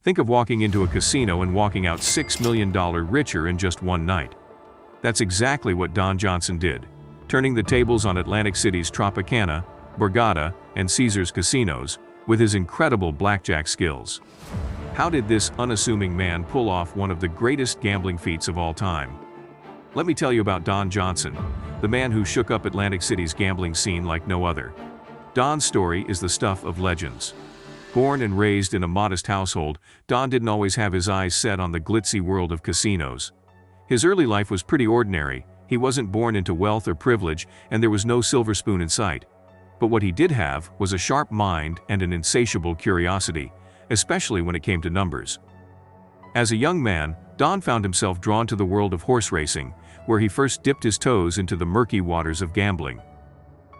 Think of walking into a casino and walking out $6 million richer in just one night. That's exactly what Don Johnson did, turning the tables on Atlantic City's Tropicana, Borgata, and Caesars casinos with his incredible blackjack skills. How did this unassuming man pull off one of the greatest gambling feats of all time? Let me tell you about Don Johnson, the man who shook up Atlantic City's gambling scene like no other. Don's story is the stuff of legends. Born and raised in a modest household, Don didn't always have his eyes set on the glitzy world of casinos. His early life was pretty ordinary. He wasn't born into wealth or privilege, and there was no silver spoon in sight. But what he did have was a sharp mind and an insatiable curiosity, especially when it came to numbers. As a young man, Don found himself drawn to the world of horse racing, where he first dipped his toes into the murky waters of gambling.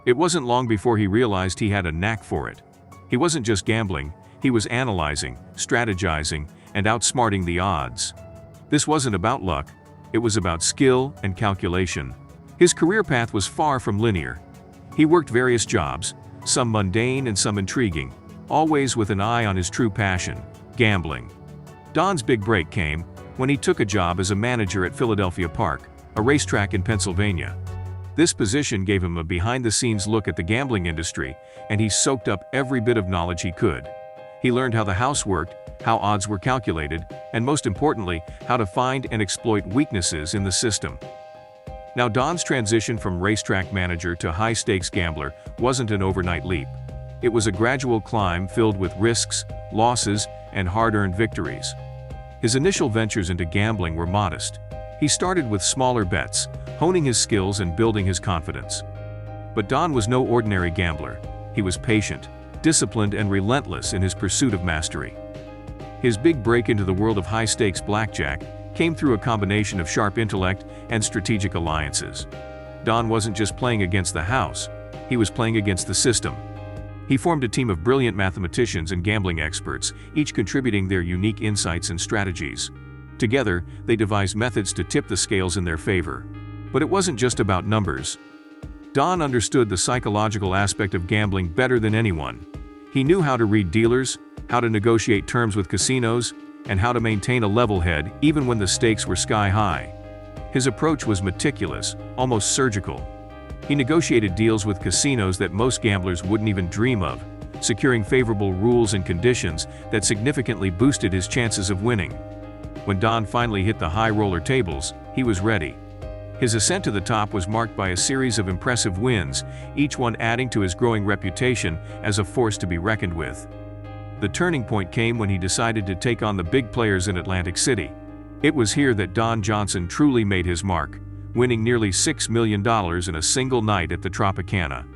It wasn't long before he realized he had a knack for it. He wasn't just gambling, he was analyzing, strategizing, and outsmarting the odds. This wasn't about luck, it was about skill and calculation. His career path was far from linear. He worked various jobs, some mundane and some intriguing, always with an eye on his true passion, gambling. Don's big break came when he took a job as a manager at Philadelphia Park, a racetrack in Pennsylvania. This position gave him a behind-the-scenes look at the gambling industry, and he soaked up every bit of knowledge he could. He learned how the house worked, how odds were calculated, and most importantly, how to find and exploit weaknesses in the system. Now, Don's transition from racetrack manager to high-stakes gambler wasn't an overnight leap. It was a gradual climb filled with risks, losses, and hard-earned victories. His initial ventures into gambling were modest. He started with smaller bets, honing his skills and building his confidence. But Don was no ordinary gambler. He was patient, disciplined, and relentless in his pursuit of mastery. His big break into the world of high-stakes blackjack came through a combination of sharp intellect and strategic alliances. Don wasn't just playing against the house, he was playing against the system. He formed a team of brilliant mathematicians and gambling experts, each contributing their unique insights and strategies. Together, they devised methods to tip the scales in their favor. But it wasn't just about numbers. Don understood the psychological aspect of gambling better than anyone. He knew how to read dealers, how to negotiate terms with casinos, and how to maintain a level head even when the stakes were sky high. His approach was meticulous, almost surgical. He negotiated deals with casinos that most gamblers wouldn't even dream of, securing favorable rules and conditions that significantly boosted his chances of winning. When Don finally hit the high roller tables, he was ready. His ascent to the top was marked by a series of impressive wins, each one adding to his growing reputation as a force to be reckoned with. The turning point came when he decided to take on the big players in Atlantic City. It was here that Don Johnson truly made his mark, winning nearly $6 million in a single night at the Tropicana.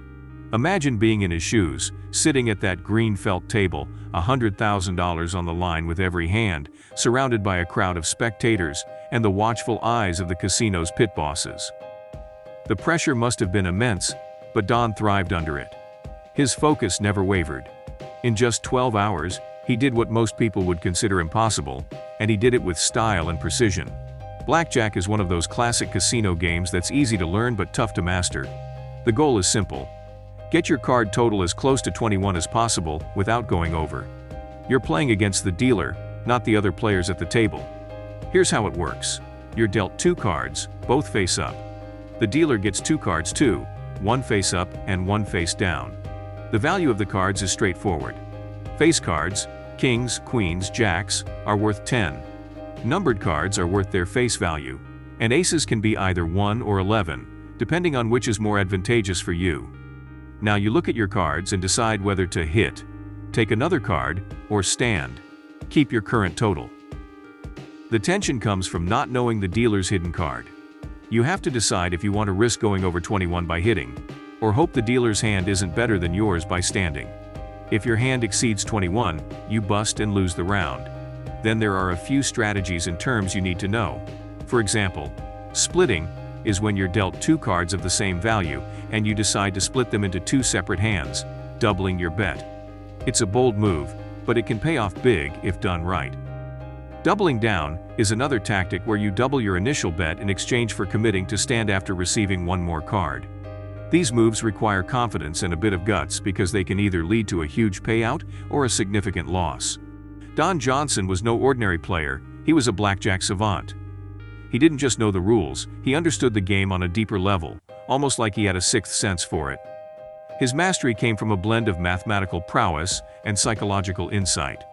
Imagine being in his shoes, sitting at that green felt table, $100,000 on the line with every hand, surrounded by a crowd of spectators and the watchful eyes of the casino's pit bosses. The pressure must have been immense, but Don thrived under it. His focus never wavered. In just 12 hours, he did what most people would consider impossible, and he did it with style and precision. Blackjack is one of those classic casino games that's easy to learn but tough to master. The goal is simple. Get your card total as close to 21 as possible without going over. You're playing against the dealer, not the other players at the table. Here's how it works. You're dealt 2 cards, both face up. The dealer gets 2 cards too, one face up and one face down. The value of the cards is straightforward. Face cards, kings, queens, jacks, are worth 10. Numbered cards are worth their face value, and aces can be either 1 or 11, depending on which is more advantageous for you. Now you look at your cards and decide whether to hit, take another card, or stand. Keep your current total. The tension comes from not knowing the dealer's hidden card. You have to decide if you want to risk going over 21 by hitting, or hope the dealer's hand isn't better than yours by standing. If your hand exceeds 21, you bust and lose the round. Then there are a few strategies and terms you need to know. For example, splitting is when you're dealt 2 cards of the same value and you decide to split them into 2 separate hands, doubling your bet. It's a bold move, but it can pay off big if done right. Doubling down is another tactic where you double your initial bet in exchange for committing to stand after receiving one more card. These moves require confidence and a bit of guts because they can either lead to a huge payout or a significant loss. Don Johnson was no ordinary player, he was a blackjack savant. He didn't just know the rules, he understood the game on a deeper level, almost like he had a sixth sense for it. His mastery came from a blend of mathematical prowess and psychological insight.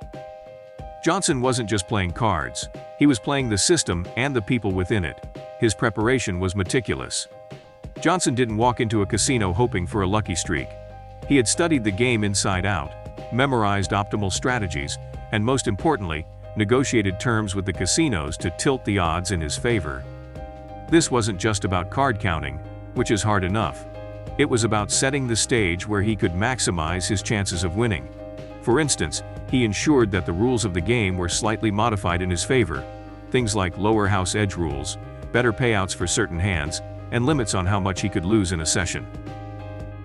Johnson wasn't just playing cards, he was playing the system and the people within it. His preparation was meticulous. Johnson didn't walk into a casino hoping for a lucky streak. He had studied the game inside out, memorized optimal strategies, and most importantly, negotiated terms with the casinos to tilt the odds in his favor. This wasn't just about card counting, which is hard enough. It was about setting the stage where he could maximize his chances of winning. For instance, he ensured that the rules of the game were slightly modified in his favor, things like lower house edge rules, better payouts for certain hands, and limits on how much he could lose in a session.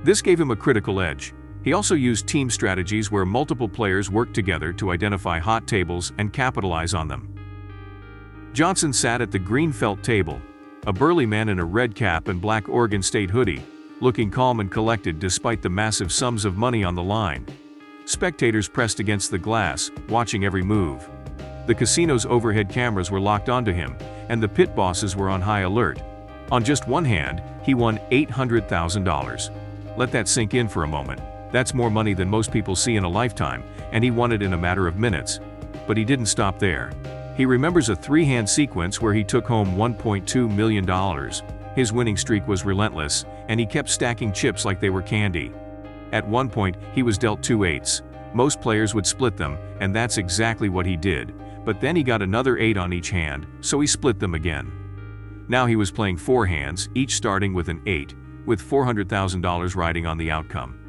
This gave him a critical edge. He also used team strategies where multiple players worked together to identify hot tables and capitalize on them. Johnson sat at the green felt table, a burly man in a red cap and black Oregon State hoodie, looking calm and collected despite the massive sums of money on the line. Spectators pressed against the glass, watching every move. The casino's overhead cameras were locked onto him, and the pit bosses were on high alert. On just one hand, he won $800,000. Let that sink in for a moment. That's more money than most people see in a lifetime, and he won it in a matter of minutes. But he didn't stop there. He remembers a three-hand sequence where he took home $1.2 million. His winning streak was relentless, and he kept stacking chips like they were candy. At one point, he was dealt 2 8s. Most players would split them, and that's exactly what he did. But then he got another 8 on each hand, so he split them again. Now he was playing 4 hands, each starting with an 8, with $400,000 riding on the outcome.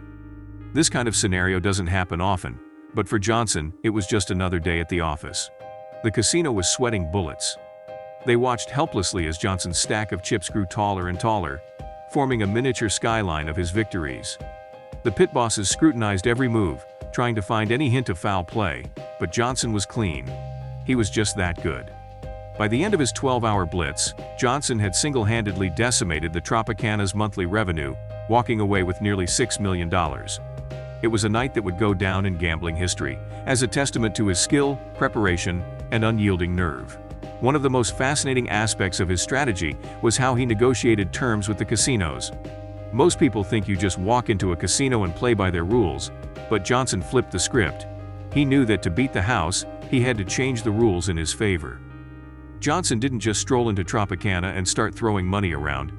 This kind of scenario doesn't happen often, but for Johnson, it was just another day at the office. The casino was sweating bullets. They watched helplessly as Johnson's stack of chips grew taller and taller, forming a miniature skyline of his victories. The pit bosses scrutinized every move, trying to find any hint of foul play, but Johnson was clean. He was just that good. By the end of his 12-hour blitz, Johnson had single-handedly decimated the Tropicana's monthly revenue, walking away with nearly $6 million. It was a night that would go down in gambling history, as a testament to his skill, preparation, and unyielding nerve. One of the most fascinating aspects of his strategy was how he negotiated terms with the casinos. Most people think you just walk into a casino and play by their rules, but Johnson flipped the script. He knew that to beat the house, he had to change the rules in his favor. Johnson didn't just stroll into Tropicana and start throwing money around.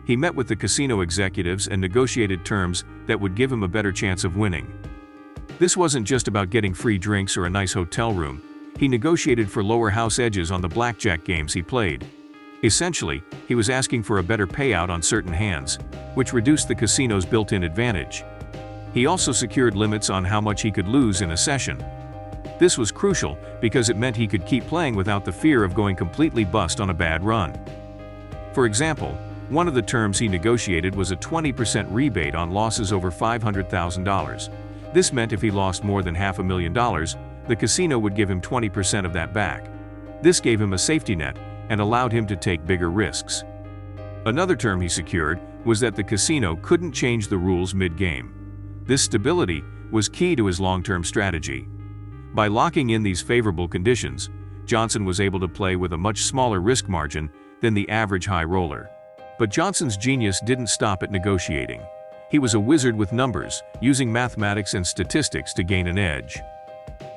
He met with the casino executives and negotiated terms that would give him a better chance of winning. This wasn't just about getting free drinks or a nice hotel room. He negotiated for lower house edges on the blackjack games he played. Essentially, he was asking for a better payout on certain hands, which reduced the casino's built-in advantage. He also secured limits on how much he could lose in a session. This was crucial because it meant he could keep playing without the fear of going completely bust on a bad run. For example, one of the terms he negotiated was a 20% rebate on losses over $500,000. This meant if he lost more than $500,000, the casino would give him 20% of that back. This gave him a safety net and allowed him to take bigger risks. Another term he secured was that the casino couldn't change the rules mid-game. This stability was key to his long-term strategy. By locking in these favorable conditions, Johnson was able to play with a much smaller risk margin than the average high roller. But Johnson's genius didn't stop at negotiating. He was a wizard with numbers, using mathematics and statistics to gain an edge.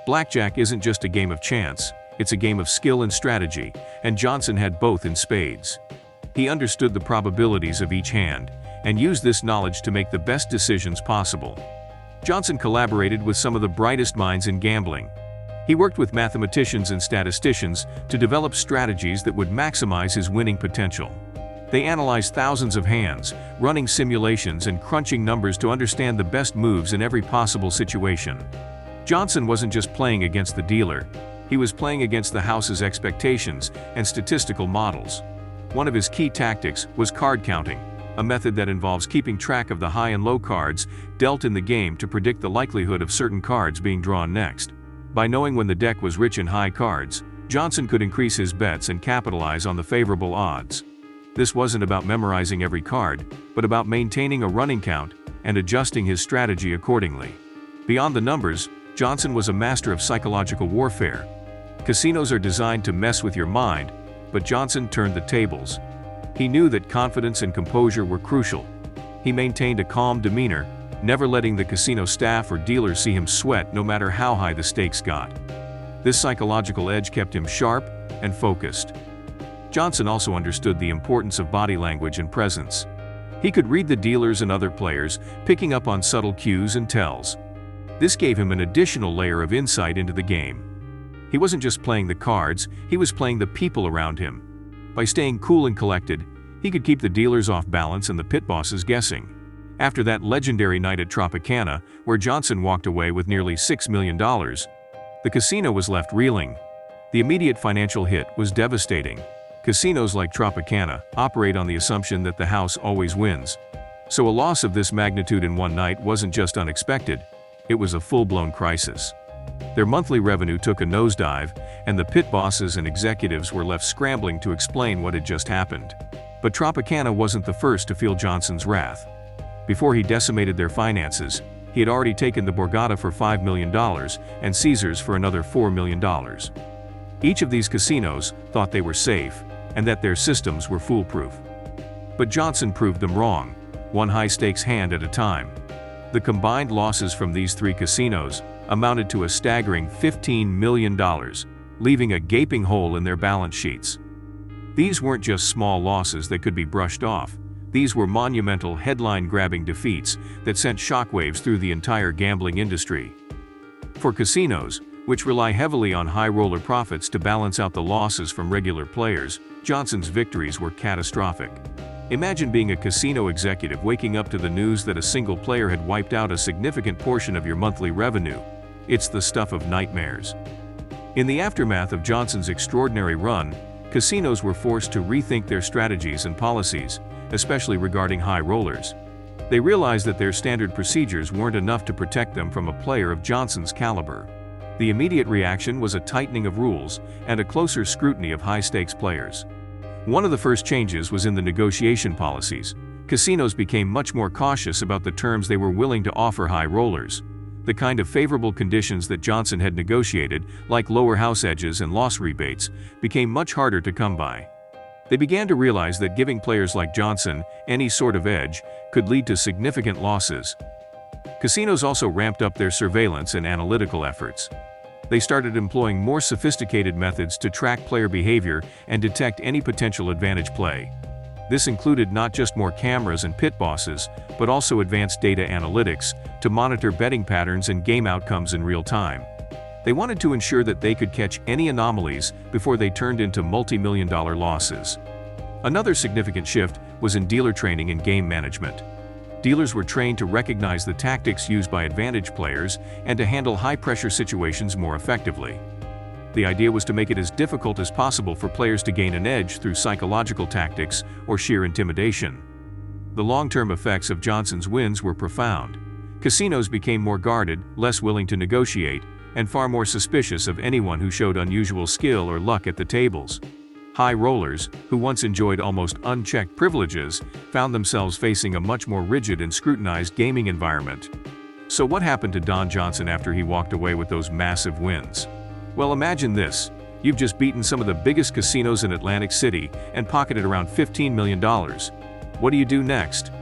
Blackjack isn't just a game of chance, it's a game of skill and strategy, and Johnson had both in spades. He understood the probabilities of each hand, and used this knowledge to make the best decisions possible. Johnson collaborated with some of the brightest minds in gambling. He worked with mathematicians and statisticians to develop strategies that would maximize his winning potential. They analyzed thousands of hands, running simulations and crunching numbers to understand the best moves in every possible situation. Johnson wasn't just playing against the dealer. He was playing against the house's expectations and statistical models. One of his key tactics was card counting, a method that involves keeping track of the high and low cards dealt in the game to predict the likelihood of certain cards being drawn next. By knowing when the deck was rich in high cards, Johnson could increase his bets and capitalize on the favorable odds. This wasn't about memorizing every card, but about maintaining a running count and adjusting his strategy accordingly. Beyond the numbers, Johnson was a master of psychological warfare. Casinos are designed to mess with your mind, but Johnson turned the tables. He knew that confidence and composure were crucial. He maintained a calm demeanor, never letting the casino staff or dealers see him sweat no matter how high the stakes got. This psychological edge kept him sharp and focused. Johnson also understood the importance of body language and presence. He could read the dealers and other players, picking up on subtle cues and tells. This gave him an additional layer of insight into the game. He wasn't just playing the cards, he was playing the people around him. By staying cool and collected, he could keep the dealers off balance and the pit bosses guessing. After that legendary night at Tropicana, where Johnson walked away with nearly $6 million, the casino was left reeling. The immediate financial hit was devastating. Casinos like Tropicana operate on the assumption that the house always wins. So a loss of this magnitude in one night wasn't just unexpected, it was a full-blown crisis. Their monthly revenue took a nosedive, and the pit bosses and executives were left scrambling to explain what had just happened. But Tropicana wasn't the first to feel Johnson's wrath. Before he decimated their finances, he had already taken the Borgata for $5 million and Caesars for another $4 million. Each of these casinos thought they were safe and that their systems were foolproof. But Johnson proved them wrong, one high-stakes hand at a time. The combined losses from these three casinos amounted to a staggering $15 million, leaving a gaping hole in their balance sheets. These weren't just small losses that could be brushed off. These were monumental, headline-grabbing defeats that sent shockwaves through the entire gambling industry. For casinos, which rely heavily on high-roller profits to balance out the losses from regular players, Johnson's victories were catastrophic. Imagine being a casino executive waking up to the news that a single player had wiped out a significant portion of your monthly revenue. It's the stuff of nightmares. In the aftermath of Johnson's extraordinary run, casinos were forced to rethink their strategies and policies, especially regarding high rollers. They realized that their standard procedures weren't enough to protect them from a player of Johnson's caliber. The immediate reaction was a tightening of rules and a closer scrutiny of high-stakes players. One of the first changes was in the negotiation policies. Casinos became much more cautious about the terms they were willing to offer high rollers. The kind of favorable conditions that Johnson had negotiated, like lower house edges and loss rebates, became much harder to come by. They began to realize that giving players like Johnson any sort of edge could lead to significant losses. Casinos also ramped up their surveillance and analytical efforts. They started employing more sophisticated methods to track player behavior and detect any potential advantage play. This included not just more cameras and pit bosses, but also advanced data analytics to monitor betting patterns and game outcomes in real time. They wanted to ensure that they could catch any anomalies before they turned into multi-million-dollar losses. Another significant shift was in dealer training and game management. Dealers were trained to recognize the tactics used by advantage players and to handle high-pressure situations more effectively. The idea was to make it as difficult as possible for players to gain an edge through psychological tactics or sheer intimidation. The long-term effects of Johnson's wins were profound. Casinos became more guarded, less willing to negotiate, and far more suspicious of anyone who showed unusual skill or luck at the tables. High rollers, who once enjoyed almost unchecked privileges, found themselves facing a much more rigid and scrutinized gaming environment. So what happened to Don Johnson after he walked away with those massive wins? Well, imagine this. You've just beaten some of the biggest casinos in Atlantic City and pocketed around $15 million. What do you do next?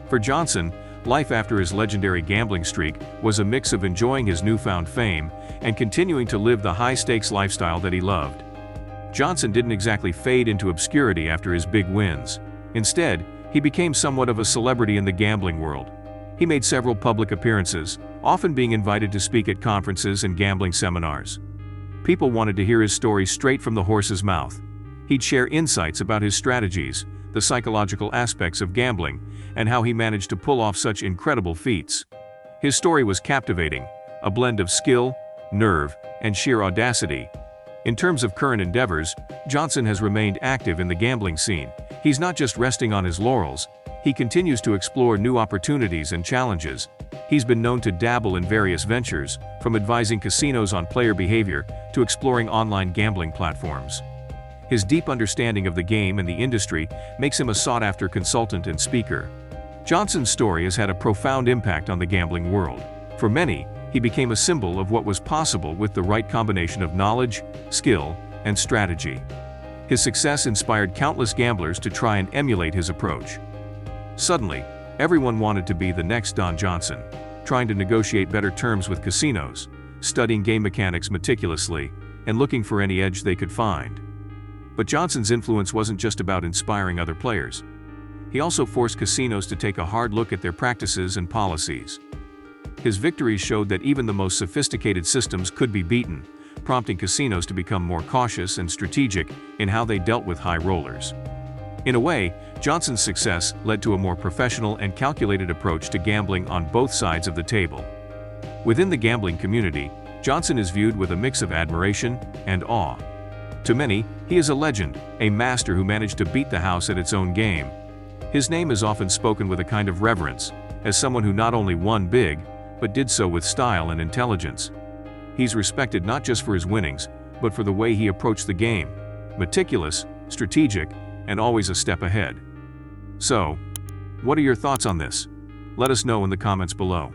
For Johnson, life after his legendary gambling streak was a mix of enjoying his newfound fame and continuing to live the high-stakes lifestyle that he loved. Johnson didn't exactly fade into obscurity after his big wins. Instead, he became somewhat of a celebrity in the gambling world. He made several public appearances, often being invited to speak at conferences and gambling seminars. People wanted to hear his story straight from the horse's mouth. He'd share insights about his strategies, the psychological aspects of gambling, and how he managed to pull off such incredible feats. His story was captivating, a blend of skill, nerve, and sheer audacity. In terms of current endeavors, Johnson has remained active in the gambling scene. He's not just resting on his laurels, he continues to explore new opportunities and challenges. He's been known to dabble in various ventures, from advising casinos on player behavior to exploring online gambling platforms. His deep understanding of the game and the industry makes him a sought-after consultant and speaker. Johnson's story has had a profound impact on the gambling world. For many, He became a symbol of what was possible with the right combination of knowledge, skill, and strategy. His success inspired countless gamblers to try and emulate his approach. Suddenly, everyone wanted to be the next Don Johnson, trying to negotiate better terms with casinos, studying game mechanics meticulously, and looking for any edge they could find. But Johnson's influence wasn't just about inspiring other players. He also forced casinos to take a hard look at their practices and policies. His victories showed that even the most sophisticated systems could be beaten, prompting casinos to become more cautious and strategic in how they dealt with high rollers. In a way, Johnson's success led to a more professional and calculated approach to gambling on both sides of the table. Within the gambling community, Johnson is viewed with a mix of admiration and awe. To many, he is a legend, a master who managed to beat the house at its own game. His name is often spoken with a kind of reverence, as someone who not only won big, but did so with style and intelligence. He's respected not just for his winnings, but for the way he approached the game: meticulous, strategic, and always a step ahead. So, what are your thoughts on this? Let us know in the comments below.